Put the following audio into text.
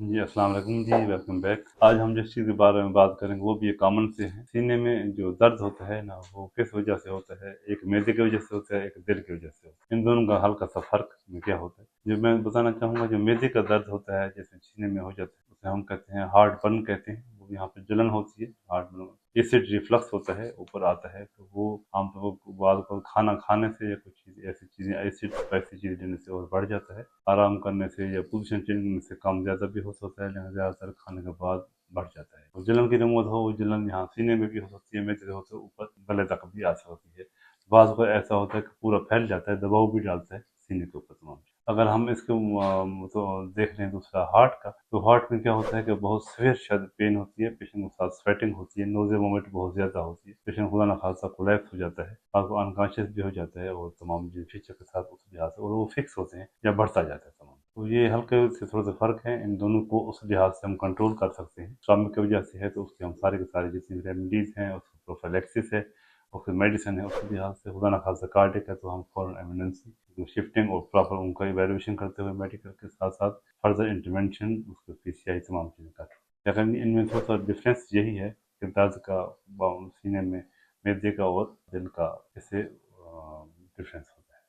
जी, अस्सलाम वालेकुम जी, welcome back. आज हम जिस चीज़ के बारे में बात करेंगे वो भी एक कॉमन से है। सीने में जो दर्द होता है ना, वो किस वजह से होता है? एक मैदे की वजह से होता है, एक दिल की वजह से होता है। इन दोनों का हल्का-सा फ़र्क में क्या होता है? जो मैं बताना चाहूँगा, जो मैदे का दर्द होता है, जैसे सीने में हो जाता है, उसे हम कहते हैं हार्ट बर्न कहते हैं। वो यहाँ पे जलन होती है, हार्ट बर्न। एसिड रिफ्लक्स होता है, ऊपर आता है, तो वो आमतौर पर बाद को खाना खाने से या कुछ चीज़ ऐसी चीज़ें एसिड स्पाइसी चीज़ लेने से और बढ़ जाता है। आराम करने से या पोजीशन चेंज से कम ज़्यादा भी हो सकता है, लेकिन ज़्यादातर खाने के बाद बढ़ जाता है। और जलन की नमूद हो, वो जलन यहाँ सीने में भी हो सकती है, मैदे से ऊपर गले तक भी आ सकती है। बाज़ को ऐसा होता है कि पूरा फैल जाता है, दबाव भी डालता है सीने के ऊपर तमाम। अगर हम इसको तो देख लें दूसरा हार्ट का, तो हार्ट में क्या होता है कि बहुत सीवियर शायद पेन होती है, पेशेंट के साथ स्वेटिंग होती है, नोज़े वोमिट बहुत ज़्यादा होती है, पेशेंट खुदा न खासा कोलैप्स हो जाता है, आपको अनकॉन्शियस भी हो जाता है और तमाम जो फीचर के साथ उस लिहाज से, और वो फिक्स होते हैं या बढ़ता जाता है तमाम। तो ये हल्के से थोड़ा सा फ़र्क है, इन दोनों को उस लिहाज से हम कंट्रोल कर सकते हैं। स्टमक की वजह से है तो उसके हम सारे के सारे जितनी रेमेडीज़ हैं, उसकी प्रोफिलैक्सिस है और फिर मेडिसिन है, उस लिहाज से खुदा न खासा कार्डियक है तो हम फ़ौरन इमरजेंसी शिफ्टिंग और प्रॉपर उनका इवैल्यूएशन करते हुए मेडिकल के साथ साथ फर्दर इंटरवेंशन, उसके पीसीआई तमाम चीज़ें कर। लेकिन इनमें थोड़ा सा डिफरेंस यही है कि दर्द का सीने में मैदे का और दिल का इससे डिफरेंस होता है।